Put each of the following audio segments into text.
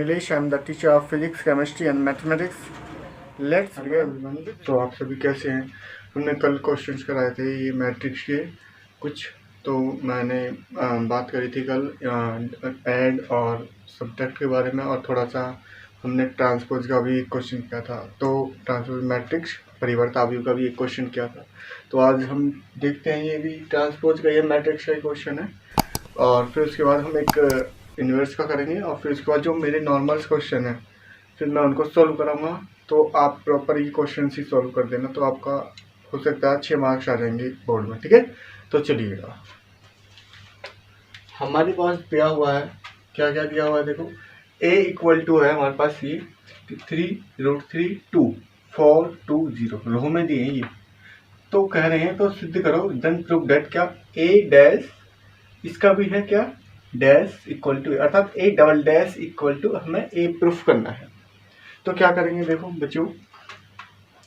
Nilesh. I am the teacher of physics, chemistry and mathematics. Let's begin. तो आप सभी कैसे हैं? हमने कल क्वेश्चंस कराए थे ये मैट्रिक्स के कुछ, तो मैंने बात करी थी कल ऐड और सब्ट्रैक्ट के बारे में, और थोड़ा सा हमने ट्रांसपोज का भी एक क्वेश्चन किया था। तो ट्रांसपोज मैट्रिक्स परिवर्त अवयव का भी एक क्वेश्चन किया था। तो आज हम देखते हैं ये भी ट्रांसपोज का, ये मैट्रिक्स का क्वेश्चन है, और फिर उसके बाद हम एक इन्वर्स का करेंगे, और फिर उसके बाद जो मेरे नॉर्मल्स क्वेश्चन है फिर मैं उनको सॉल्व कराऊंगा। तो आप प्रॉपर ये क्वेश्चन ही सॉल्व कर देना, तो आपका हो सकता है 6 मार्क्स आ जाएंगे बोर्ड में। ठीक है, तो चलिएगा। हमारे पास दिया हुआ है, क्या क्या दिया हुआ है देखो। a इक्वल टू है हमारे पास ये 3√3 4 2 0 रो में दिए ये। तो कह रहे हैं तो सिद्ध करो, देन प्रूव दैट क्या a डैश इसका भी है क्या डैश इक्वल टू, अर्थात a double dash equal to हमें a प्रूफ करना है। तो क्या करेंगे देखो बच्चों,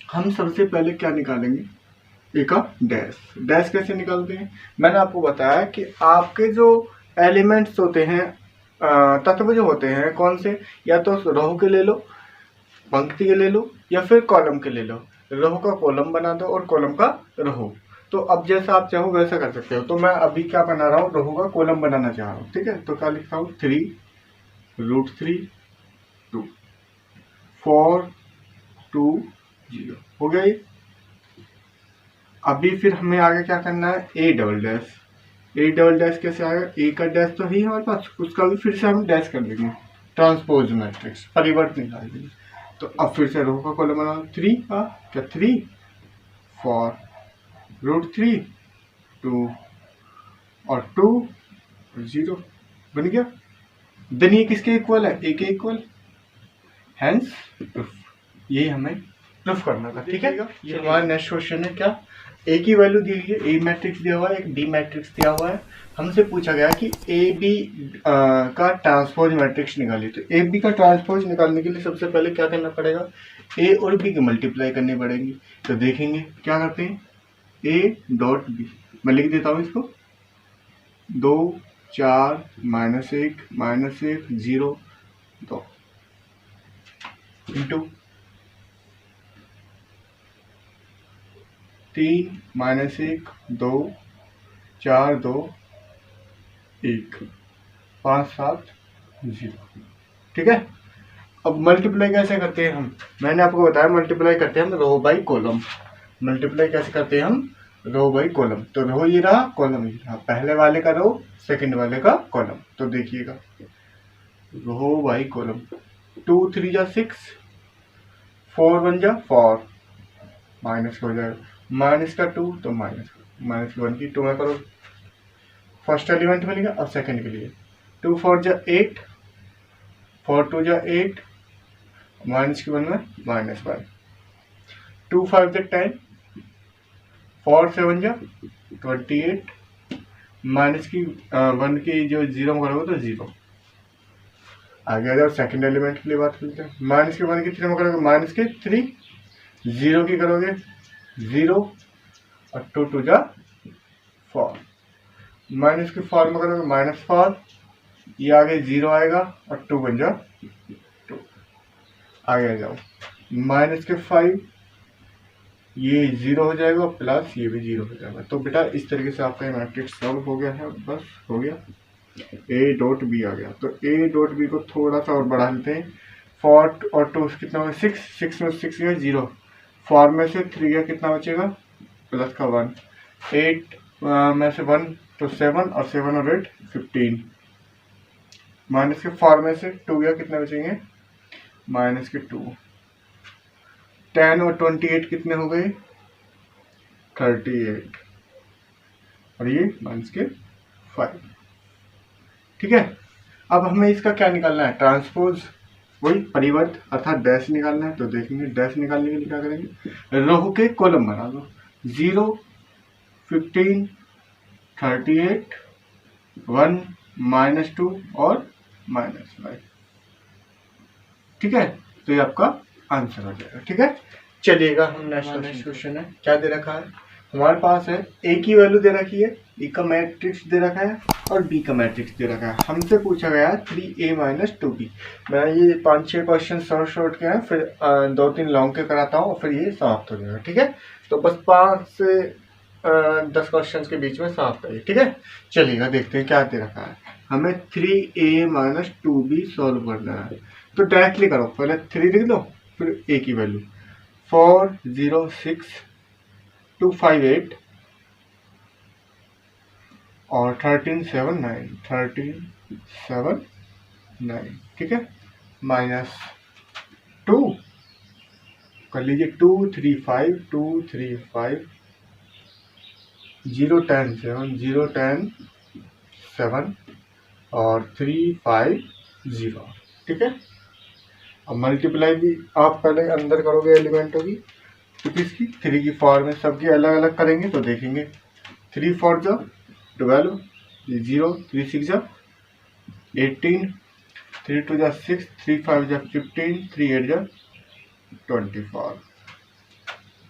हम सबसे पहले क्या निकालेंगे, a का डैश। डैश कैसे निकालते हैं, मैंने आपको बताया कि आपके जो एलिमेंट्स होते हैं, तत्व जो होते हैं कौन से, या तो रो के ले लो, पंक्ति के ले लो, या फिर कॉलम के ले लो। रो का कॉलम बना दो और कॉलम का रो। तो अब जैसा आप चाहो वैसा कर सकते हो। तो मैं अभी क्या बना रहा हूँ, रो का कॉलम बनाना चाह रहा हूँ। ठीक है, तो क्या लिखता हूँ 3√3 2 4 2 0 हो गया ये। अभी फिर हमें आगे क्या करना है, a double dash. a double dash कैसे आएगा, a का डैश तो है हमारे पास, उसका भी फिर से हम डैश कर देंगे। ट्रांसपोज मैट्रिक्स परिवर्त निकाल देंगे। तो अब फिर से रो का कॉलम बनाओ 3 का क्या 3 4√3 2 और 2 0 बन गया। देन ये किसके इक्वल है, a के इक्वल, हैंस प्रूफ। ये हमें प्रूफ करना था। ठीक है, ये हमारा नेक्स्ट क्वेश्चन है। क्या a की वैल्यू दी हुई है, a मैट्रिक्स दिया हुआ है, एक b मैट्रिक्स दिया हुआ है। हमसे पूछा गया कि a b का ट्रांसपोज मैट्रिक्स निकालिए। तो a b का ट्रांसपोज निकालने के लिए सबसे पहले क्या करना पड़ेगा, a और b की मल्टीप्लाई करनी पड़ेगी। तो देखेंगे क्या करते हैं, a डॉट b, मैं लिख देता हूँ इसको 2 4 -1 0 2 इंटू 3 -1 2 4 2 1 5 7 0। ठीक है, अब मल्टीप्लाई कैसे करते हैं हम, मैंने आपको बताया मल्टीप्लाई करते हैं हम रो बाई कॉलम। मल्टीप्लाई कैसे करते हैं हम, रो बाई कॉलम। तो रो ये रहा, कॉलम ये रहा, पहले वाले का रो, सेकंड वाले का कॉलम। तो देखिएगा रो बाई कॉलम, 2 3 जा 6, 4 1 जा 4, माइनस हो जाएगा, माइनस का 2 तो माइनस 1 की 2 में करो, फर्स्ट एलिमेंट मिलेगा। अब सेकंड के लिए 2 4 जा 8, 4 2 जा 8, माइनस की 1 में -1, 2 5 जा 10, 4 7 जा 28, माइनस की 1 की जो 0 में करोगे तो 0। आगे आ जाओ, सेकंड एलिमेंट के लिए बात करते हैं। माइनस की 1 की 3 में करोगे माइनस के 3, 0 की करोगे 0, और 2 2 जा 4, माइनस के 4 में करोगे -4, ये आगे 0 आएगा और 2 बन जा 2। आगे आ जाओ, माइनस के 5, ये 0 हो जाएगा, प्लस ये भी 0 हो जाएगा। तो बेटा इस तरीके से आपका मैट्रिक्स सॉल्व हो गया है, बस हो गया। a डॉट बी आ गया। तो a डॉट बी को थोड़ा सा और बढ़ा लेते हैं। 4 और 2 कितना होगा 6, 6 में 6 गया 0, 4 में से 3 गया कितना बचेगा, प्लस का 1, 8 में से 1 तो 7, और 7 और 8 15, माइनस के 4 में से 2 गया कितने बचेंगे, माइनस के 2, 10 और 28 कितने हो गए 38, और ये माइनस के 5। ठीक है, अब हमें इसका क्या निकालना है, ट्रांसपोज, वही परिवर्त अर्थात डैश निकालना है। तो देखेंगे डैश निकालने के लिए क्या करेंगे, रो के कॉलम बना दो, 0 15 38 1 -2 और -5। ठीक है, तो ये आपका आंसर हो जाएगा। ठीक है, चलिएगा हम नेक्स्ट क्वेश्चन है। क्या दे रखा है, हमारे पास है ए की वैल्यू दे रखी है, ए का मैट्रिक्स दे रखा है और बी का मैट्रिक्स दे रखा है। हमसे पूछा गया है 3a माइनस 2b। मैं ये 5-6 क्वेश्चन शॉर्ट के हैं, फिर 2-3 लॉन्ग के कराता हूँ और फिर ये समाप्त हो जाएगा। ठीक है, तो बस 5 से 10 क्वेश्चन के बीच में समाप्त है। ठीक है, चलिएगा देखते हैं क्या दे रखा है। हमें 3a माइनस 2b सॉल्व करना है, तो डायरेक्टली करो, पहले 3 लिख दो फिर a की वैल्यू 4 0 6 2 5 8 और 13 7 9। ठीक है, माइनस 2 कर लीजिए 2 3 5 2 3 5 0 10 7 0 10 7 और 3 5 0। ठीक है, अब मल्टीप्लाई भी आप पहले अंदर करोगे एलिमेंटों की, तो किसकी 3 की 4 में सबकी अलग अलग करेंगे तो देखेंगे 3 4 जा 12 0 3 6 जा 18 3 2 जा 6 3 5 जा 15 3 8 जा 24।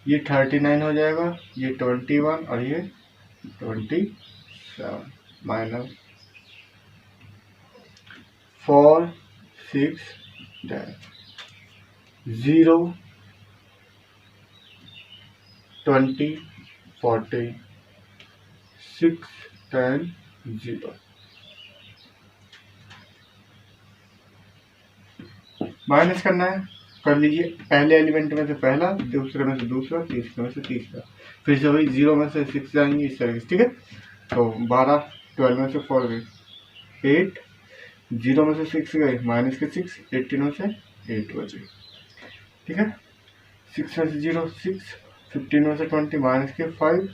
ये 39 हो जाएगा, ये 21 और ये 27 माइनस 4 6 10 0 20 40 6 10 0। माइनस करना है, कर लीजिए पहले एलिमेंट में से पहला, दूसरे में से दूसरा, तीसरे में से तीसरा, फिर से वही 0 में से 6 जाएंगे इस तरह से। ठीक है, तो 12 12 में से 4 गए 8 0 में से 6 गए माइनस के 6 18 में से 8 बचे। ठीक है, 6 में से 0 6 15 में से 20 माइनस के 5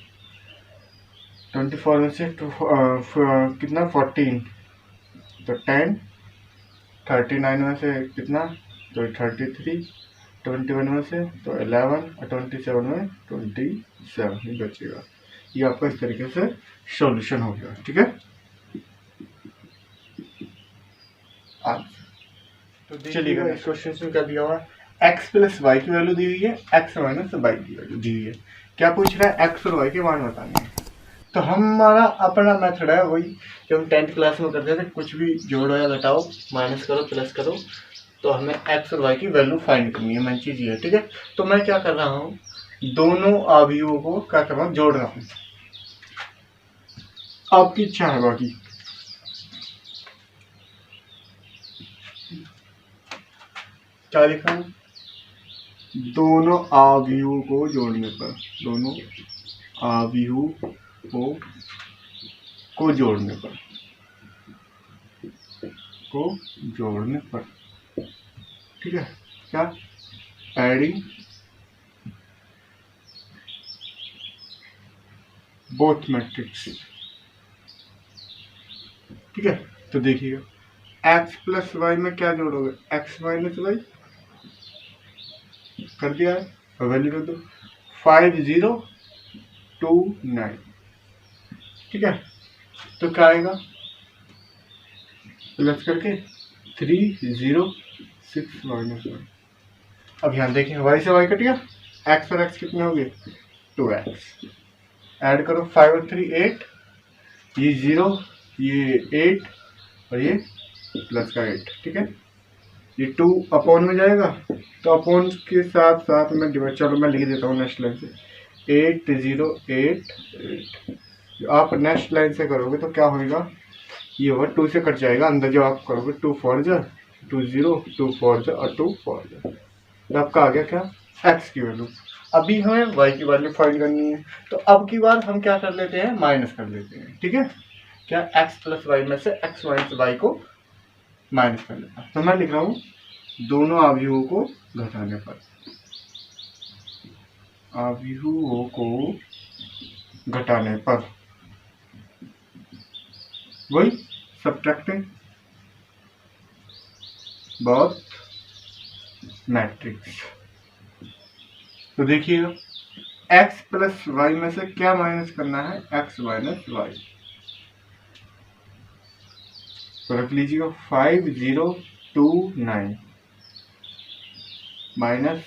24 में से कितना 14 तो 10 39 में से कितना तो 33 21 में से तो 11 और 27 में 27 ही बचेगा। ये आपका इस तरीके से सॉल्यूशन हो गया। ठीक है, तो चलिएगा इस क्वेश्चन में क्या दिया हुआ है, x प्लस वाई की वैल्यू दी हुई है, x माइनस वाई की वैल्यू दी हुई है। क्या पूछ रहा है, x और y के मान बताने हैं। तो हमारा अपना मेथड है वही जो हम 10th क्लास में करते थे, कुछ भी जोड़ो या घटाओ, माइनस करो प्लस करो, तो हमें x और y की वैल्यू फाइंड करनी है, मेन चीज़ ये है। ठीक है, तो मैं क्या कर रहा हूँ, दोनों अवयवों को क्या कर रहा हूँ, जोड़ रहा हूँ। आपकी इच्छा है, बाकी क्या लिखा हूँ, दोनों अवयवों को जोड़ने पर, दोनों अवयवों को जोड़ने पर, ठीक है, क्या एडिंग बोथ मैट्रिक्स। ठीक है, तो देखिएगा x प्लस वाई में क्या जोड़ोगे, x माइनस वाई कर दिया है और वैल्यू कर दो 5029। ठीक है, तो क्या आएगा, प्लस करके 306 माइनस 1। अब यहाँ देखिए y से y कट गया, x और x कितने हो गए 2x, ऐड करो 5 और 3 8, ये 0 ये 8 और ये प्लस का 8। ठीक है, ये 2 अपॉन में जाएगा, तो अपॉन के साथ साथ में डिवाइड, चलो मैं लिख देता हूँ नेक्स्ट लाइन से 8088। आप नेक्स्ट लाइन से करोगे तो क्या होगा, ये होगा 2 से कट जाएगा, अंदर जब आप करोगे 2 4 जा 2 0 2 4 जा और 2 4 जा, तो आपका आ गया क्या x की वैल्यू। अभी हमें y की वैल्यू फाइंड करनी है, तो अब की बार हम क्या कर लेते हैं, माइनस कर लेते हैं। ठीक है, क्या x प्लस वाई में से x माइनस वाई को माइनस कर लेता है। तो मैं लिख रहा हूँ दोनों अवयवों को घटाने पर, अवयवों को घटाने पर, वही सब्ट्रैक्टिंग बोथ मैट्रिक्स। तो देखिएगा x प्लस वाई में से क्या माइनस करना है, x माइनस वाई, तो रख लीजिएगा 5029 माइनस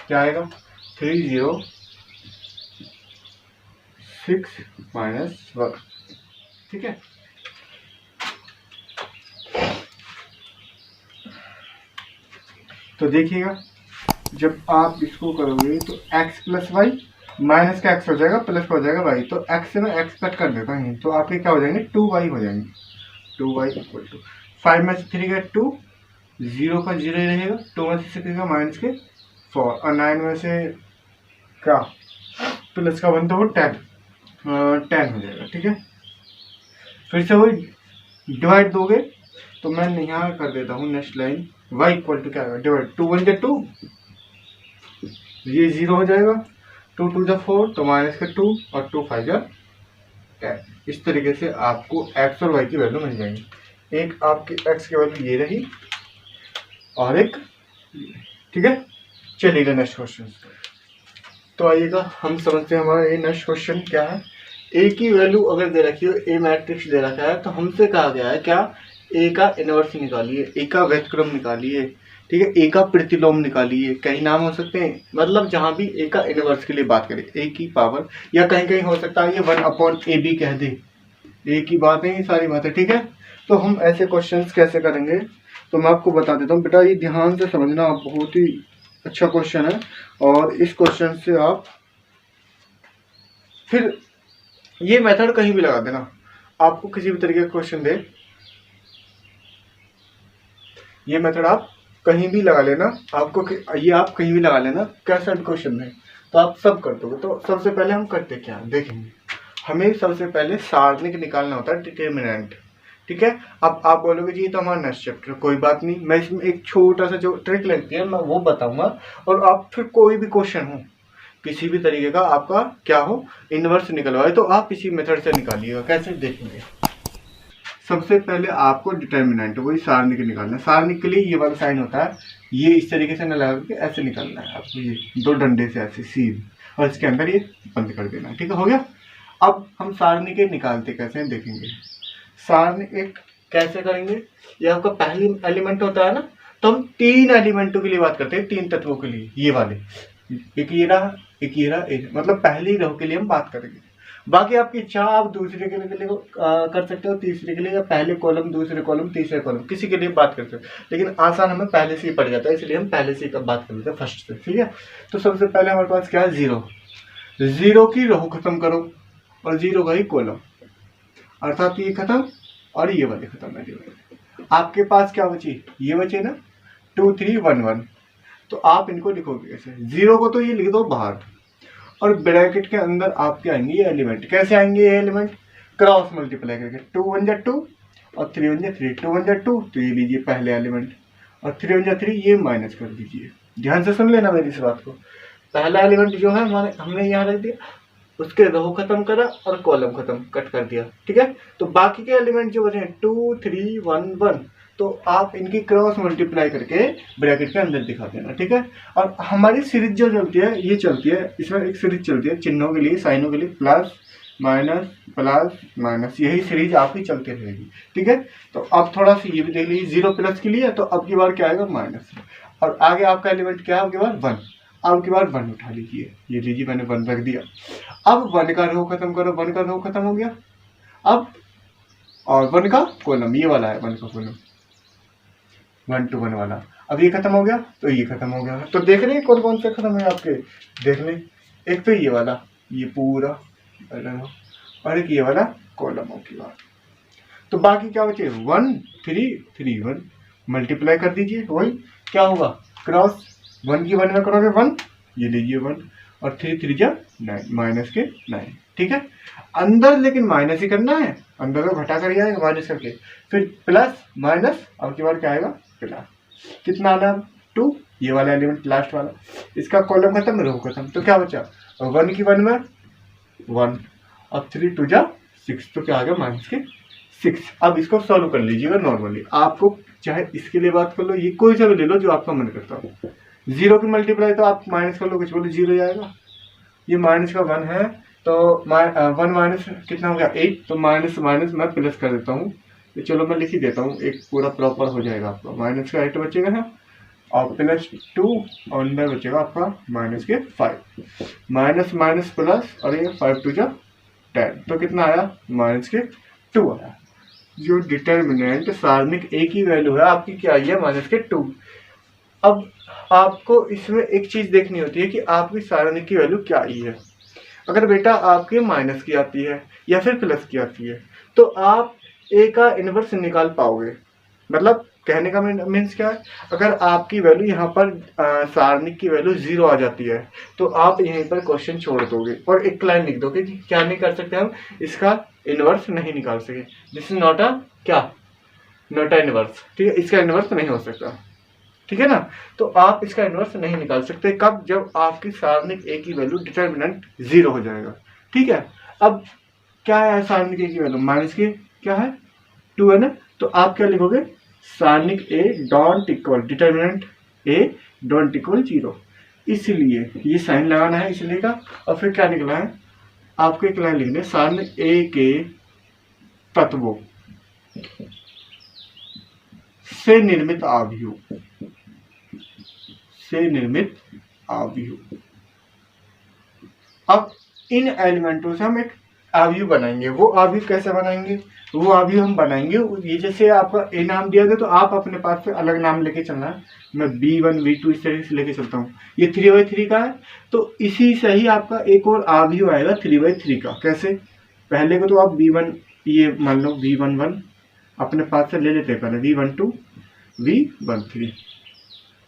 क्या आएगा 30 6 माइनस 1। ठीक है, तो देखिएगा जब आप इसको करोगे तो x प्लस वाई माइनस का x हो जाएगा, प्लस का हो जाएगा y, तो x से मैं x कट कर देता हूँ, तो आपके क्या हो जाएंगे 2y हो जाएंगे। 2y इक्वल टू 5 में से 3 का 2, 0 का 0 ही रहेगा, 2 में से 6 का माइनस के 4, और 9 में से क्या प्लस का 1 तो वो 10 हो जाएगा। ठीक है, फिर से वही डिवाइड दोगे तो मैं यहाँ कर देता हूँ next line, y equal to क्या होगा डिवाइड 2 1 जा 2, ये 0 हो जाएगा, 2 2 जा 4 तो माइनस का 2 और 2 5 जा 10। इस तरीके से आपको x और y की वैल्यू मिल जाएंगी। एक आपकी x की वैल्यू ये रही और एक, ठीक है। चलिएगा नेक्स्ट क्वेश्चन, तो आइएगा हम समझते हैं हमारा ये नेक्स्ट क्वेश्चन क्या है। ए की वैल्यू अगर दे रखी हो, ए मैट्रिक्स दे रखा है, तो हमसे कहा गया है क्या ए का इनवर्स निकालिए, ए का व्युत्क्रम निकालिए, ठीक है, ए का प्रतिलोम निकालिए। कई नाम हो सकते हैं, मतलब जहां भी ए का इनवर्स के लिए बात करें, ए की पावर, या कहीं कहीं हो सकता है ये 1/a भी कह दे, ए की बातें ये सारी बातें। ठीक है, तो हम ऐसे क्वेश्चंस कैसे करेंगे तो मैं आपको बता देता हूँ बेटा, ये ध्यान से समझना, आप बहुत ही अच्छा क्वेश्चन है, और इस क्वेश्चन से आप फिर ये मेथड कहीं भी लगा देना। आपको किसी भी तरीके का क्वेश्चन दे, ये मेथड आप कहीं भी लगा लेना, आपको ये आप कहीं भी लगा लेना, कैसा भी क्वेश्चन है तो आप सब कर दोगे। तो सबसे पहले हम करते क्या देखेंगे, हमें सबसे पहले सारणिक निकालना होता है, डिटर्मिनेंट। ठीक है, अब आप बोलोगे जी ये तो हमारा नेक्स्ट चैप्टर, कोई बात नहीं, मैं इसमें एक छोटा सा जो ट्रिक लगती है मैं वो बताऊंगा, और आप फिर कोई भी क्वेश्चन हो किसी भी तरीके का आपका क्या हो इनवर्स निकलवाए तो आप इसी मेथड से निकालिएगा। कैसे देखेंगे, सबसे पहले आपको डिटर्मिनेंट वही सारणिक निकालना है। सारणिक के लिए ये वाला साइन होता है, ये इस तरीके से न लगा के ऐसे निकालना है आपको, ये 2 डंडे से ऐसे सीध, और इसके अंदर ये बंद कर देना है। ठीक है, हो गया। अब हम सारणिक निकालते कैसे हैं देखेंगे। सारणिक कैसे करेंगे, ये आपका पहली एलिमेंट होता है ना, तो हम 3 एलिमेंटों के लिए बात करते हैं, 3 तत्वों के लिए, ये वाले, एक ये रहा, एक ये रहा, एक, मतलब पहली रो के लिए हम बात करेंगे। बाकी आपकी इच्छा, आप दूसरे के लिए कर सकते हो, तीसरे के लिए, या पहले कॉलम दूसरे कॉलम तीसरे कॉलम किसी के लिए बात कर सकते हो, लेकिन आसान हमें पहले से ही पड़ जाता है, इसलिए हम पहले से ही बात कर लेते हैं फर्स्ट से। ठीक है, तो सबसे पहले हमारे पास क्या है 0, 0 की रो खत्म करो और 0 का ही कॉलम, अर्थात ये खत्म और ये वाले खत्म है। आपके पास क्या बची, ये बचे ना 2 3 1 1, तो आप इनको लिखोगे कैसे, 0 को तो ये लिख दो बाहर, और ब्रैकेट के अंदर आपके आएंगे ये एलिमेंट। कैसे आएंगे ये एलिमेंट, क्रॉस मल्टीप्लाई करके, 2 1 जा 2 और 3 1 जा 3, 2 1 जा 2, तो ये लीजिए पहले एलिमेंट, और 3 1 जा 3 ये माइनस कर दीजिए। ध्यान से सुन लेना मेरी इस बात को, पहला एलिमेंट जो है हमने यहाँ रख दिया, उसके रो खत्म करा और कॉलम खत्म कट कर दिया। ठीक है, तो बाकी के एलिमेंट जो बचे 2 3 1 1, तो आप इनकी क्रॉस मल्टीप्लाई करके ब्रैकेट के अंदर दिखा देना। ठीक है, और हमारी सीरीज जो चलती है ये चलती है, इसमें एक सीरीज चलती है चिन्हों के लिए, साइनों के लिए, प्लस माइनस, यही सीरीज आपकी चलती रहेगी। ठीक है, तो अब थोड़ा सा ये भी देख लीजिए, 0 प्लस के लिए, तो अब की बार क्या आएगा माइनस, और आगे आपका एलिमेंट क्या है, अब की बार 1, अब की बार 1 उठा लीजिए, ये लीजिए मैंने 1 रख दिया। अब 1 का रो खत्म करो, 1 का रो खत्म हो गया, अब और 1 का कॉलम, ये वाला है 1 का कॉलम, 1 to 1 वाला, अब ये खत्म हो गया तो ये खत्म हो गया। तो देख रहे हैं कौन कौन से खत्म है आपके, देख लें, एक तो ये वाला, ये पूरा अलग हो, और एक ये वाला कॉलम की बात, तो बाकी क्या बचे 1 3 3 1, मल्टीप्लाई कर दीजिए, वही क्या होगा क्रॉस, 1 की 1 में करोगे 1, ये लीजिए 1, और 3 3 जा 9, माइनस के 9। ठीक है, अंदर लेकिन माइनस ही करना है, अंदर को घटा कर ही आएगा माइनस करके, फिर प्लस माइनस, अब की बार क्या आएगा प्लस, कितना आना 2, ये वाला एलिमेंट लास्ट वाला, इसका कॉलम खत्म रो खत्म, तो क्या बचा 1 की 1 में 1, अब 3 2 जा 6, तो क्या आ गया माइनस के 6। अब इसको सॉल्व कर लीजिएगा नॉर्मली, आपको चाहे इसके लिए बात कर लो, ये कोई सा भी ले लो जो आपका मन करता हो। 0 की मल्टीप्लाई तो आप माइनस कर लो, कुछ बोलो 0 आएगा, ये माइनस का 1 है, तो 1 माइनस कितना हो गया 8, तो माइनस माइनस मैं प्लस कर देता हूँ, तो चलो मैं लिख ही देता हूँ, एक पूरा प्रॉपर हो जाएगा आपका, माइनस का 8 बचेगा है, और प्लस 2, और अंदर बचेगा आपका माइनस के 5, माइनस माइनस प्लस, और ये 5 2 जा 10, तो कितना आया -2 आया। जो डिटर्मिनेंट सारणिक ए की वैल्यू है आपकी क्या आई है -2। अब आपको इसमें एक चीज देखनी होती है कि आपकी सारणिक की वैल्यू क्या आई है। अगर बेटा आपके माइनस की आती है या फिर प्लस की आती है तो आप ए का इनवर्स निकाल पाओगे। मतलब कहने का मीन्स क्या है, अगर आपकी वैल्यू यहाँ पर सारणिक की वैल्यू 0 आ जाती है तो आप यहीं पर क्वेश्चन छोड़ दोगे और एक लाइन लिख दोगे कि क्या नहीं कर सकते हम, इसका इनवर्स नहीं निकाल सके। दिस इज नॉट अ क्या, नॉट अ इनवर्स। ठीक है, इसका इनवर्स नहीं हो सकता। ठीक है ना, तो आप इसका इनवर्स नहीं निकाल सकते। कब? जब आपकी सारणिक ए की वैल्यू डिटर्मिनेंट 0 हो जाएगा। ठीक है, अब क्या है सारणिक ए की वैल्यू माइनस के क्या है 2 है ना, तो आप क्या लिखोगे सारणिक A don't equal determinant A don't equal 0। इसलिए ये साइन लगाना है इसलिए का। और फिर क्या निकला है आपको एक लाइन लिखने, सारणिक ए के तत्वों से निर्मित आव्यूह, से निर्मित आव्यूह। अब इन एलिमेंटों से हम एक आव्यूह बनाएंगे। वो आव्यूह कैसे बनाएंगे? वो आव्यूह हम बनाएंगे ये जैसे आपका ए नाम दिया गया तो आप अपने पास से अलग नाम लेके चलना है। मैं B1 B2 इस तरह से लेके चलता हूँ। ये 3/3 का है तो इसी से ही आपका एक और आव्यूह आएगा 3/3 का। कैसे? पहले को तो आप B1 ये मान लो V11 अपने पास से ले लेते हैं पहले, V12 V13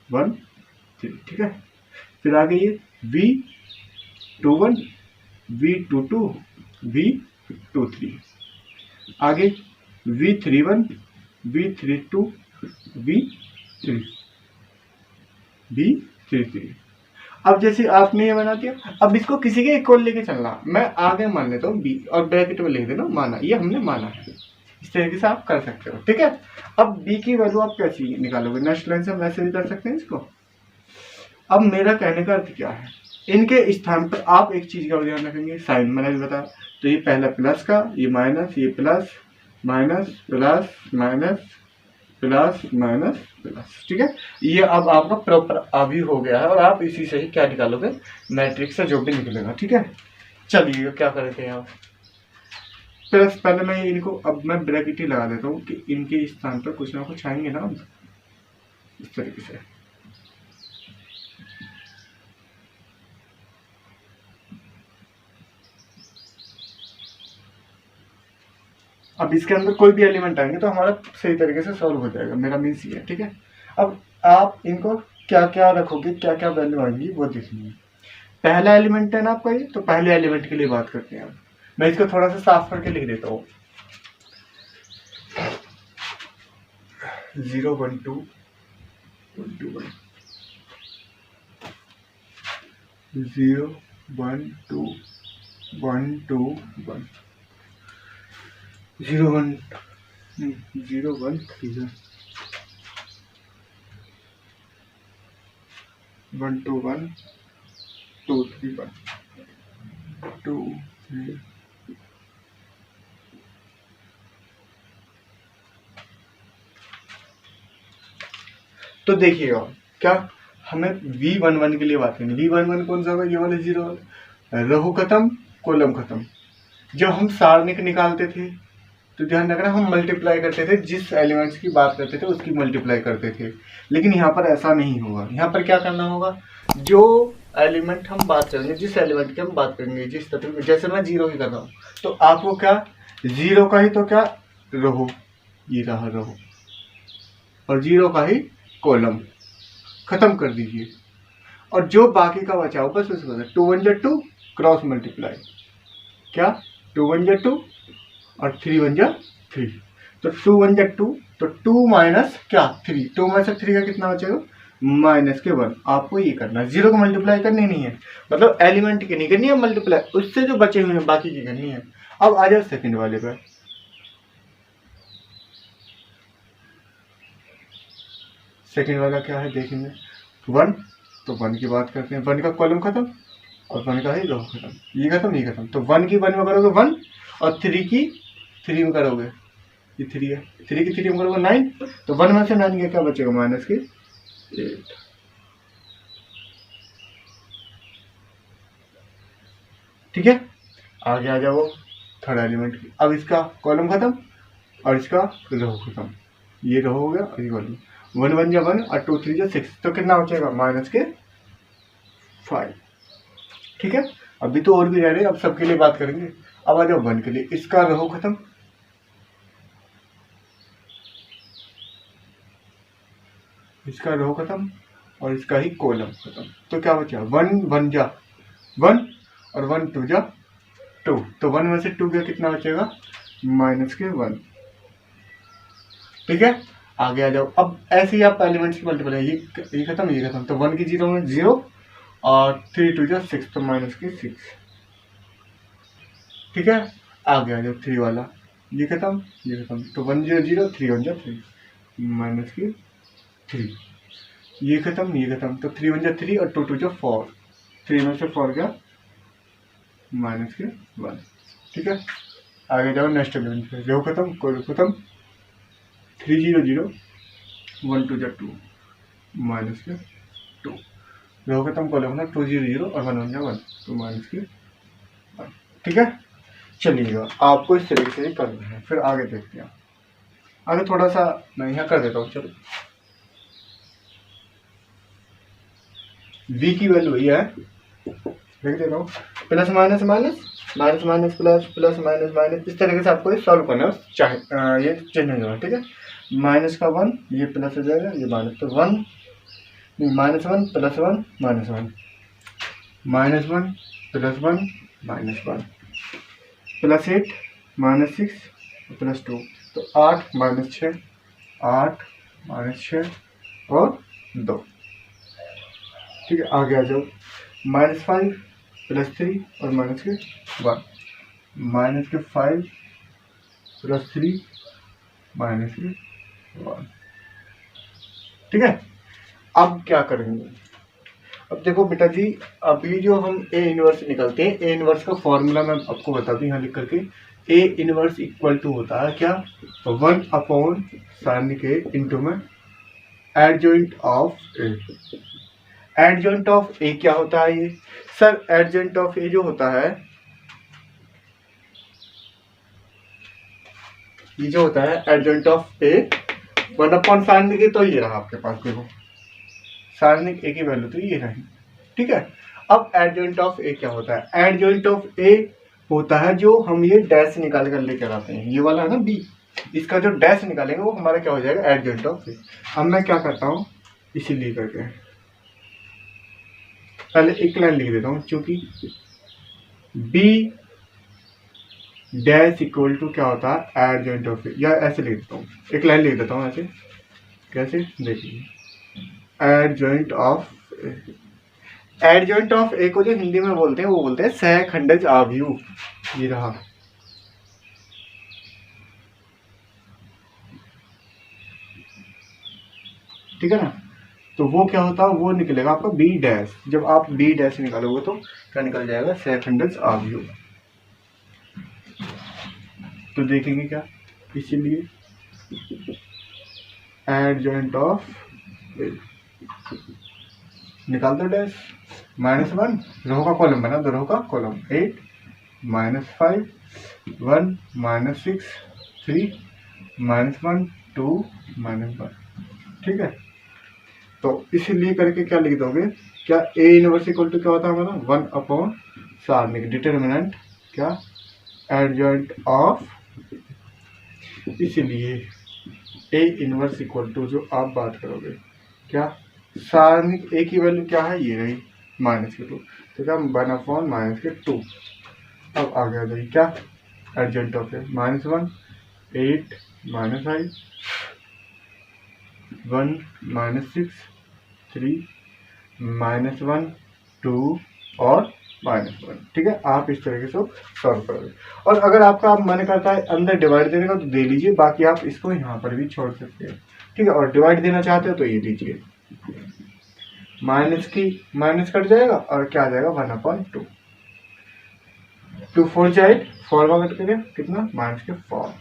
1 3। ठीक है, फिर आगे ये V21 V22 V23, आगे V31 V32 V33। अब जैसे आपने ये बना दिया, अब इसको किसी के इक्वल लेके चलना। मैं आगे मान लेता हूँ B और ब्रैकेट में लिख देना माना, ये हमने माना है। इस तरीके से आप कर सकते हो। ठीक है, अब B की वैल्यू आप कैसी निकालोगे? नेक्स्ट लाइन से हम ऐसे भी कर सकते हैं इसको। अब मेरा कहने का अर्थ क्या है, इनके स्थान पर आप एक चीज का ध्यान रखेंगे, साइन मैंने भी बताया। तो ये पहला प्लस का, ये माइनस, ये plus minus plus minus plus minus plus. ठीक है, ये अब आपका प्रॉपर आव्यूह हो गया है और आप इसी से ही क्या निकालोगे, मैट्रिक्स से जो भी निकलेगा। ठीक है, चलिए क्या करते हैं आप प्लस, पहले मैं इनको अब मैं ब्रैकेट ही लगा देता हूँ कि इनके स्थान पर कुछ ना कुछ आएंगे ना इस तरीके से। अब इसके अंदर कोई भी एलिमेंट आएंगे तो हमारा सही तरीके से सॉल्व हो जाएगा, मेरा मीन्स ये है। ठीक है, अब आप इनको क्या क्या रखोगे, क्या क्या वैल्यू आएंगी वो देखनी है। पहला एलिमेंट है ना आपका ये, तो पहले एलिमेंट के लिए बात करते हैं। मैं इसको थोड़ा सा साफ करके लिख देता हूँ। 0 1 2 1 2 1 0 1 2 1 2 1 0 1 0 1 3 1 2 1 2 3 1 2 3। तो देखिएगा क्या हमें V11 के लिए बात करनी। V11 कौन सा होगा? ये वाले 0 रहो खत्म कॉलम खत्म। जब हम सारणिक निकालते थे तो ध्यान रखना हम मल्टीप्लाई करते थे, जिस एलिमेंट्स की बात करते थे उसकी मल्टीप्लाई करते थे। लेकिन यहाँ पर ऐसा नहीं होगा। यहाँ पर क्या करना होगा, जो एलिमेंट हम बात करेंगे, जिस एलिमेंट की हम बात करेंगे, जिस तत्व में, जैसे मैं 0 ही कर रहा हूँ तो आपको क्या 0 का ही तो क्या रहो, ये रहा रहो, और 0 का ही कॉलम खत्म कर दीजिए। और जो बाकी का बचा हो बस उसको 2 1 जा 2 क्रॉस मल्टीप्लाई, क्या 2 1 जा 2 और 3 1 जा 3। तो 2 1 जा 2, तो 2 माइनस क्या 3, 2 में से 3 का कितना बचेगा माइनस के 1। आपको ये करना है, 0 को मल्टीप्लाई करनी नहीं है, मतलब एलिमेंट की नहीं करनी है मल्टीप्लाई, उससे जो बचे हुए हैं बाकी की करनी है। अब आ जाओ सेकंड वाले पर। सेकंड वाला क्या है देखेंगे, 1, तो 1 की बात करते हैं। 1 का कॉलम खत्म और 1 का ही रो खत्म, ये खत्म ये खत्म। तो 1 की 1 में करोगे 1 और 3 की 3 में करोगे, ये 3 है, 3 की 3 में करोगे 9। तो 1 में से 9 का क्या बचेगा माइनस के 8। ठीक है, आगे आ जाओ। थर्ड एलिमेंट की। अब इसका कॉलम खत्म और इसका रो खत्म, ये रो हो गया और ये कॉलम। 1 1 जा 1 और 2 3 जा 6, तो कितना बचेगा -5। ठीक है, अभी तो और भी रह रहे हैं, अब सबके लिए बात करेंगे। अब आ जाओ 1 के लिए, इसका रो खत्म, इसका रो खत्म और इसका ही कॉलम खत्म, तो क्या बचा 1 1 जा 1 और 1 2 जा 2, तो 1 में से 2 गया, कितना बचेगा -1। ठीक है, आगे आ जाओ। अब ऐसे ही आप एलिमेंट्स की मल्टीप्लाई, ये खत्म ये खत्म, तो 1 की 0 में 0 और 3 2 जा 6, तो -6। ठीक है, आगे आ जाओ 3 वाला, ये खत्म, तो 1 0 0 3 1 जा 3 -3, ये खत्म, तो 3 1 जा 3 और 2 2 जा 4, 3 में से 4 गया -1। ठीक है, आगे जाओ नेक्स्ट एलिमेंट पे, रो खत्म कॉलम खत्म, 3 0 0 1 2 जा 2 -2, रो खत्म कॉलम खत्म, 2 0 0 और 1 1 जा 1, तो -1। ठीक है, चलिएगा आपको इस तरीके से करना है, फिर आगे देखते हैं। आगे थोड़ा सा मैं यहाँ कर देता हूँ, चलो v की वैल्यू वही है, लिख देता हूँ, plus minus minus minus minus plus plus minus minus, इस तरीके से आपको ये सॉल्व करना है, चाहे ये चेंज नहीं होगा। ठीक है, -1 ये प्लस हो जाएगा, ये माइनस, तो 1 -1 प्लस 1 -1 -1 प्लस 1 -1 +8 -6 +2, तो 8 -6 8 -6 और 2। ठीक है, आगे आ जाओ, -5 +3 और -1 -5 +3 -1। ठीक है, अब क्या करेंगे, अब देखो बेटा जी, अभी जो हम ए इनवर्स निकलते हैं, ए इनवर्स का फॉर्मूला मैं आपको बता दूं यहाँ लिख करके, ए इनवर्स इक्वल टू होता है क्या, 1/sin के इंटू में adjoint of A. Adjoint of A क्या होता है ये सर, एडजॉइंट ऑफ ए जो होता है, ये जो होता है एडजॉइंट ऑफ ए 1/sin के, तो ये रहा आपके पास, देखो सारणिक ए की वैल्यू तो ये रही। ठीक है, अब एडजॉइंट ऑफ ए क्या होता है, एडजॉइंट ऑफ ए होता है जो हम ये डैश निकाल कर लेकर आते हैं, ये वाला है ना बी, इसका जो डैश निकालेंगे वो हमारा क्या हो जाएगा एडजॉइंट ऑफ ए। अब मैं क्या करता हूँ, इसीलिए करके पहले एक लाइन लिख देता हूँ, क्योंकि बी डैश इक्वल टू क्या होता है एडजॉइंट ऑफ ए, या ऐसे लिख देता हूँ, एक लाइन लिख देता हूँ ऐसे, कैसे देखिए, adjoint of A. Adjoint of A को जो हिंदी में बोलते हैं वो बोलते हैं सहखंडज आव्यूह, ये रहा। ठीक है ना, तो वो क्या होता है, वो निकलेगा आपका बी डैश, जब आप बी डैश निकालोगे तो क्या निकल जाएगा सहखंडज आव्यूह। तो देखेंगे क्या, इसीलिए एडजॉइंट ऑफ ए निकाल दो डैश, -1 रो का कॉलम बना दो, रो का कॉलम 8 -5 1 -6 3 -1 2 -1। ठीक है, तो इसीलिए करके क्या लिख दोगे, क्या ए इनवर्स इक्वल टू क्या होता है हमारा 1/सारणिक, डिटर्मिनेंट क्या एडजॉइंट ऑफ, इसीलिए ए इनवर्स इक्वल टू जो आप बात करोगे क्या सारणिक ए की वैल्यू क्या है, ये रही -2, तो क्या 1/-2। अब आ गया भाई क्या एडजॉइंट ऑफ ए, -1 8 -5 1 -6 3 -1 2 और -1। ठीक है, आप इस तरीके से सॉल्व करोगे, और अगर आपका मन करता है अंदर डिवाइड देने का तो दे लीजिए, बाकी आप इसको यहाँ पर भी छोड़ सकते हैं। ठीक है, और डिवाइड देना चाहते हो तो ये लीजिए, माइनस की माइनस कट जाएगा और क्या आ जाएगा 1/2, 2 4 जाए 4 में कट करें कितना -4,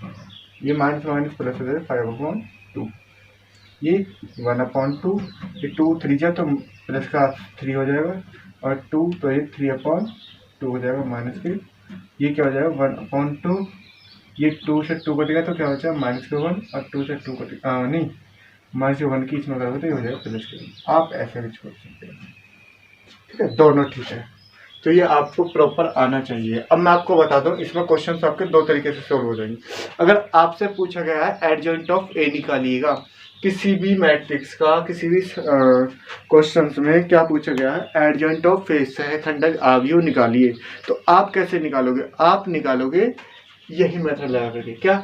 ये माइनस माइनस प्लस हो जाएगा 5/2, ये 1/2, ये 2 3 जा तो प्लस का 3 हो जाएगा और 2 तो ये 3/2 हो जाएगा ये क्या हो जाएगा 1/2, ये 2 से 2 कटेगा तो क्या हो जाएगा -1, और 2 से 2 कटेगा नहीं -1 की इसमें करोगे तो ये हो जाएगा +1। आप ऐसे भी छोड़ सकते हैं, ठीक है, दोनों ठीक है। तो ये आपको प्रॉपर आना चाहिए। अब मैं आपको बता दूं, इसमें क्वेश्चंस आपके दो तरीके से सोल्व हो जाएंगे। अगर आपसे पूछा गया है एडजॉइंट ऑफ ए निकालिएगा, किसी भी मैट्रिक्स का किसी भी क्वेश्चंस में क्या पूछा गया है, एडजॉइंट ऑफ ए सहखंडक अवयव निकालिए, तो आप कैसे निकालोगे, आप निकालोगे यही मेथड लगा करके, क्या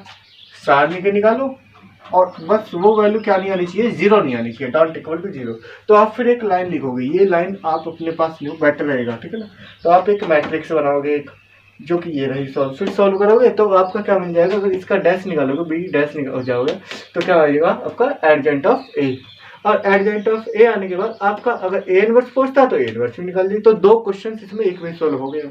सारणी के निकालो और बस वो वैल्यू क्या नहीं आनी चाहिए, 0 नहीं आनी चाहिए, डॉट इक्वल टू 0। तो आप फिर एक लाइन लिखोगे, ये लाइन आप अपने पास लो, बेटर रहेगा, ठीक है ना। तो आप एक मैट्रिक्स बनाओगे एक, जो कि ये रही सॉल्व, फिर सॉल्व करोगे तो आपका क्या बन जाएगा, अगर इसका डैश निकालोगे, बी डैश निकाल जाओगे तो क्या आएगा आपका एडजॉइंट ऑफ ए। और एडजॉइंट ऑफ ए आने के बाद आपका अगर ए इनवर्स पूछता तो ए इनवर्स भी निकाल दी, तो 2 क्वेश्चन इसमें एक में सॉल्व हो गए,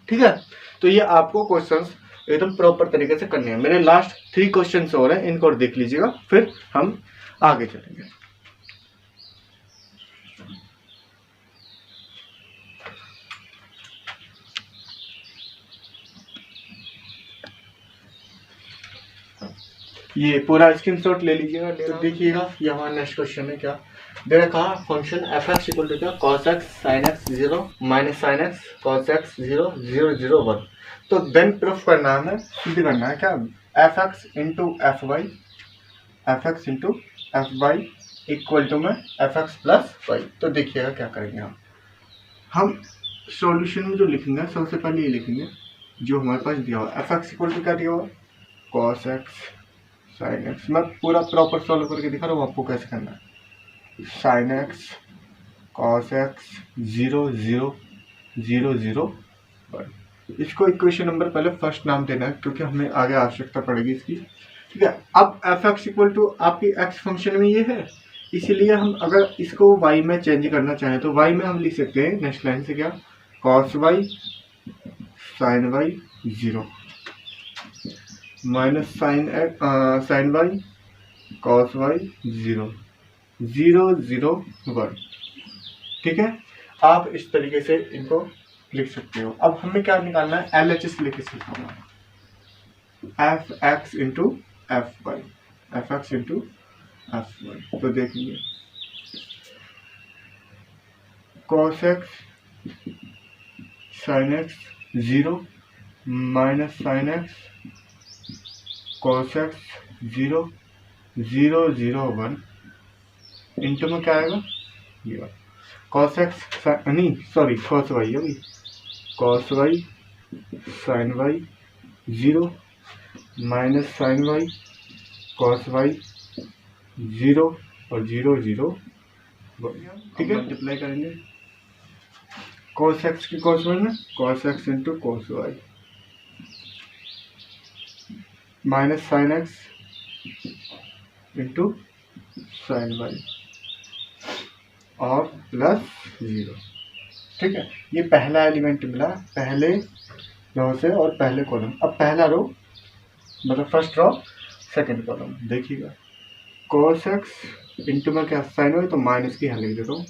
ठीक है। तो ये आपको क्वेश्चंस एकदम प्रॉपर तरीके से करने हैं। मेरे लास्ट 3 क्वेश्चंस और हैं, इनको देख लीजिएगा, फिर हम आगे चलेंगे। ये पूरा स्क्रीनशॉट ले लीजिएगा, तो देखिएगा ये हमारा नेक्स्ट क्वेश्चन है। क्या दे रखा है, function F X equal to क्या, cos x sin x 0 minus sin x cos x 0 0 0 1। तो देन प्रूफ करना है, सीधे करना है क्या, F X into F Y, F X into F Y equal to में एफ एक्स प्लस वाई। तो देखिएगा क्या करेंगे हम सॉल्यूशन में जो लिखेंगे सबसे पहले ये लिखेंगे जो हमारे पास दिया हुआ, एफ एक्स इक्वल टू क्या दिया हुआ, cos x sin x। मैं पूरा प्रॉपर सॉल्व करके दिखा रहा हूँ आपको कैसे करना है, sin x cos x 0 0 0 0 1। इसको इक्वेशन नंबर पहले फर्स्ट नाम देना है क्योंकि हमें आगे आवश्यकता पड़ेगी इसकी, ठीक है। अब एफ एक्स इक्वल टू आपकी एक्स फंक्शन में ये है, इसीलिए हम अगर इसको वाई में चेंज करना चाहें तो वाई में हम लिख सकते हैं नेक्स्ट लाइन से क्या, cos y sin y 0 minus sin y cos y 0 0 0 1, ठीक है। आप इस तरीके से इनको लिख सकते हो। अब हमें क्या निकालना है, एल एच एस लिख सकते हैं, F X into F Y, F X into F Y. तो देखिए cos x sin x 0 minus sin x cos x 0 0 0 1 into में क्या आएगा, ये cos x नहीं सॉरी cos y अभी, cos y sin y 0 minus sin y cos y 0 और 0 0, ठीक है। मल्टीप्लाई करेंगे cos x की cos y में, cos x into cos y minus sin x into sin y और प्लस 0, ठीक है। ये पहला एलिमेंट मिला पहले रो से और पहले कॉलम। अब पहला रो मतलब फर्स्ट रो सेकंड कॉलम देखिएगा, cos x इंटू में क्या sin y, तो माइनस की यहाँ लिख देता हूँ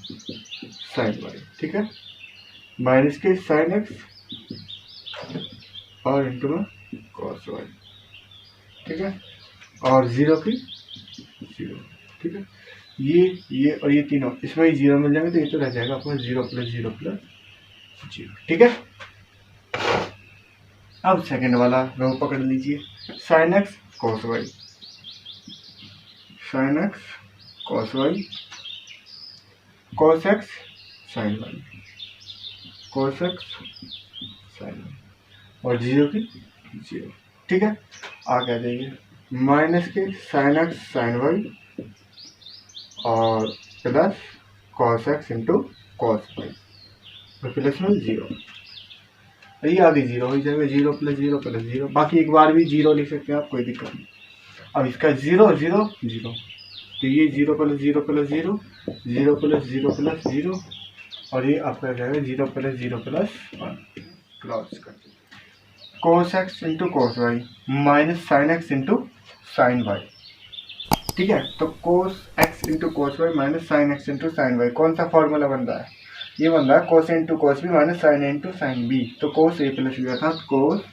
sin y, ठीक है, माइनस के sin x और इंटू में cos y, ठीक है, और 0 की 0, ठीक है। ये और ये तीनों इसमें ही 0 मिल जाएंगे तो ये तो रह जाएगा अपना 0 + 0 + 0, ठीक है। अब सेकंड वाला रो पकड़ लीजिए, sin x cos y, sin x cos y, cos x sin y, cos x sin y और 0 की 0, ठीक है। आगे आ जाइए, माइनस के sin x sin y और plus cos x into cos y और प्लस में 0, ये आगे 0 हो जाएगा, 0 + 0 + 0, बाकी एक बार भी 0 लिख सकते हैं आप, कोई दिक्कत नहीं। अब इसका 0 0 0, तो ये 0 + 0 + 0 0 + 0 + 0 और ये आपका जाएगा 0 + 0 + 1 क्रॉस कर, cos x into cos y minus sin x into sin y, ठीक है। तो cos x into cos y minus sin x into sin y कौन सा फॉर्मूला बन रहा है, ये बन रहा है cos into cos B minus sine into sine B. तो कोस ए प्लस बी अर्थात कोस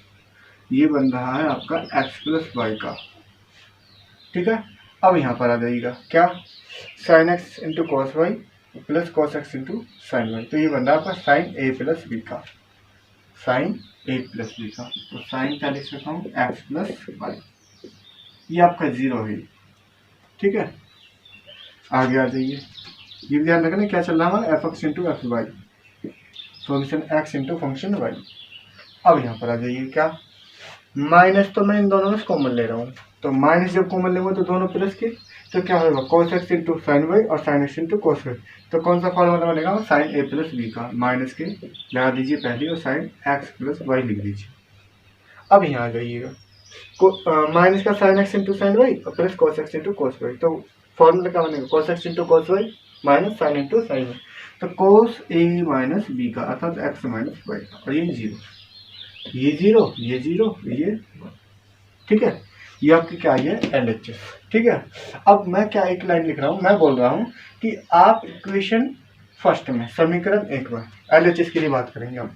ये बन रहा है आपका एक्स प्लस वाई का। ठीक है, अब यहाँ पर आ जाइएगा क्या, sine x into cos Y plus cos x into sine Y. तो ये बन रहा है आपका साइन ए प्लस बी का, साइन ए प्लस बी का। तो साइन क्या लिख सकता हूँ, एक्स प्लस वाई। ये आपका जीरो है। ठीक है, आगे आ जाइए। ये ध्यान रखना क्या चल रहा है हमारा, F X into F Y, solution X into function Y. अब यहाँ पर आ जाइए क्या, माइनस तो मैं इन दोनों में कॉमन ले रहा हूँ, तो माइनस जब कॉमन लेंगे तो दोनों प्लस के, तो क्या होगा cos x into sine y और sine x into cos y. तो कौन सा फॉर्मूला बनेगा, साइन ए प्लस बी का, माइनस के लगा दीजिए पहले और साइन एक्स प्लस वाई लिख दीजिए। अब यहाँ आ जाइएगा, माइनस का sine x into sine y और plus cos x into cos y. तो फॉर्मूला क्या बनेगा, cos x into cos y minus sine into sine Y. तो कोस ए माइनस बी का अर्थात एक्स माइनस वाई का, और ये जीरो, ये जीरो, ये जीरो, ये। ठीक है, ये आपकी क्या है LHS। ठीक है, अब मैं क्या एक लाइन लिख रहा हूँ, मैं बोल रहा हूँ कि आप इक्वेशन फर्स्ट में समीकरण एक में LHS के लिए बात करेंगे हम,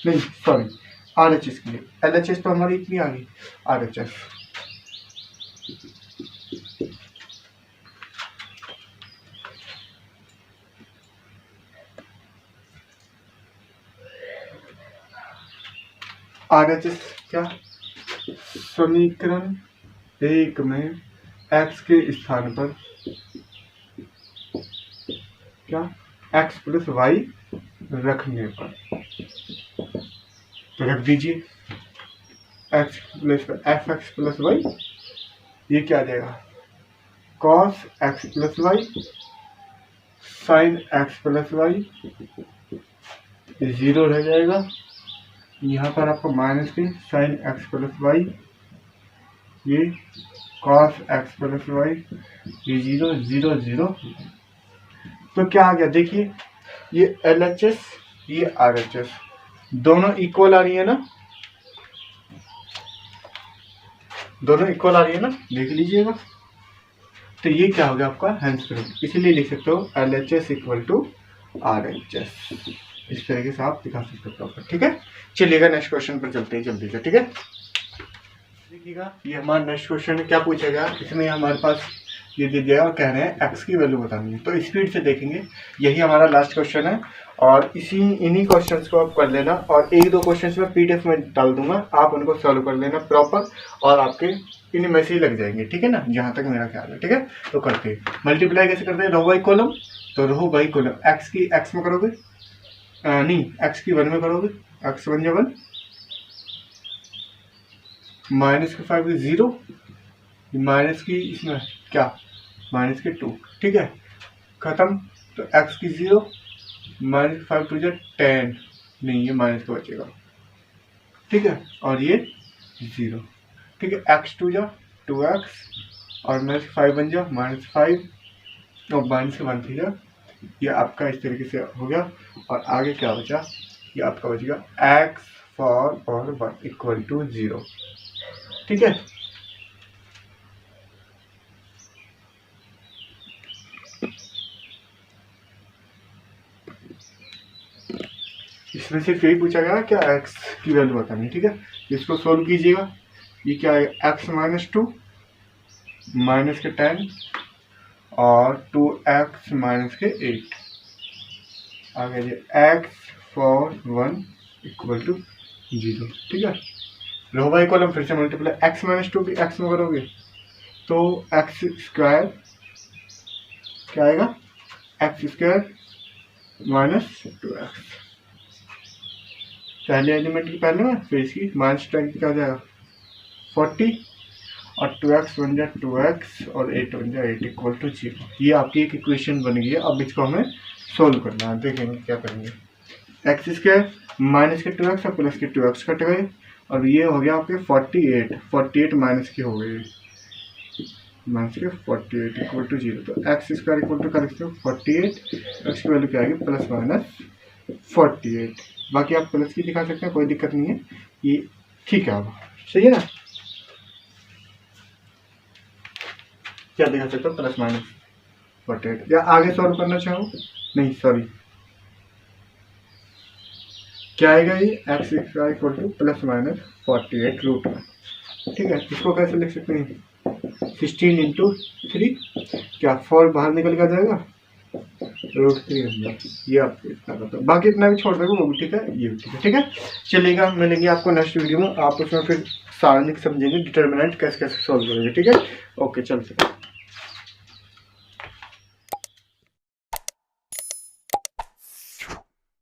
नहीं सॉरी RHS के लिए। LHS तो हमारी इतनी आ गई, RHS RHS क्या, समीकरण एक में x के स्थान पर क्या x प्लस वाई रखने पर, तो रख दीजिए x plus F X plus Y. ये क्या आ जाएगा, cos X plus Y sine X plus Y, zero रह जाएगा। यहाँ पर आपको माइनस के साइन एक्स प्लस वाई, ये कॉस एक्स प्लस वाई, ये जीरो जीरो जीरो। तो क्या आ गया देखिए, ये LHS ये RHS दोनों इक्वल आ रही है ना, दोनों इक्वल आ रही है ना, देख लीजिएगा। तो ये क्या हो गया आपका हैंड्स फ्री, इसीलिए लिख सकते हो LHS इक्वल टू RHS। इस तरीके से आप दिखा सकते हो प्रॉपर। ठीक है, चलिएगा नेक्स्ट क्वेश्चन पर चलते हैं जल्दी से। ठीक है, देखिएगा ये हमारा नेक्स्ट क्वेश्चन है, क्या पूछा गया इसमें, हमारे पास ये दे दिया और कह रहे हैं x की वैल्यू बतानी है। तो स्पीड से देखेंगे, यही हमारा लास्ट क्वेश्चन है और इन्हीं क्वेश्चंस को आप कर लेना, और एक दो क्वेश्चंस में PDF में डाल दूंगा, आप उनको सॉल्व कर लेना प्रॉपर, और आपके इन्हीं में से ही लग जाएंगे। ठीक है ना, जहाँ तक मेरा ख्याल है। ठीक है, तो करते हैं मल्टीप्लाई कैसे करते हैं, रो बाई कॉलम। तो रो बाई कॉलम एक्स की एक्स में करोगे, नहीं एक्स की 1 में करोगे, एक्स 1 जा 1, माइनस के 5 जीरो, माइनस की इसमें क्या माइनस के 2। ठीक है, खत्म। तो एक्स की 0 माइनस 5 टू जा 10, नहीं ये माइनस का बचेगा। ठीक है, और ये 0। ठीक है, एक्स 2 जा 2x और माइनस 5 बन जा माइनस 5 और माइनस के 1 थी जा, ये आपका इस तरीके से हो गया। और आगे क्या बचा, ये आपका बचेगा x फॉर और 1 इक्वल टू 0। ठीक है, इसमें सिर्फ यही पूछा गया क्या x की वैल्यू बतानी। ठीक है, इसको सोल्व कीजिएगा। ये क्या है, x माइनस 2 माइनस के 10 और 2x माइनस के 8, आगे जी x फॉर 1 इक्वल टू 0। ठीक है, रो बाई कॉलम फिर से मल्टीप्लाई, x माइनस 2 भी x में करोगे तो x स्क्वायर क्या आएगा, x स्क्वायर माइनस 2x, पहले एलिमेंट की पहले में, फिर इसकी माइनस 10 क्या हो जाएगा 40 और 2x बन जाए 2x और 8 बन जाए 8 इक्वल टू 0। ये आपकी एक इक्वेशन बन गई है। अब इसको हमें सोल्व करना है, देखेंगे क्या करेंगे। एक्स स्क्वायर माइनस के 2x और प्लस के 2x कट गए, और ये हो गया आपके 48 माइनस के हो गए, माइनस के 48 इक्वल टू 0। तो एक्स स्क्वायर इक्वल टू कर सकते हो 48, एक्स की वैल्यू क्या आएगी प्लस माइनस 48। बाकी आप प्लस की दिखा सकते हैं, कोई दिक्कत नहीं है, ये ठीक है। अब सही है ना, क्या दिखा सकते हो प्लस माइनस 48। या आगे सॉल्व करना चाहो, नहीं सॉरी, क्या आएगा ये X equal to plus minus 48 root में। ठीक है, इसको कैसे लिख सकते हैं 16 इंटू 3, क्या 4 बाहर निकल कर जाएगा, √3 अंदर, ये आप इतना करते हो, बाकी इतना भी छोड़ देगा वो भी ठीक है, ये भी ठीक है। ठीक है, चलिएगा, मिलेंगे आपको नेक्स्ट वीडियो में, आप उसमें फिर सारणिक समझेंगे, डिटर्मिनेंट कैसे कैसे सॉल्व करेंगे। ठीक है, ओके, चलते हैं।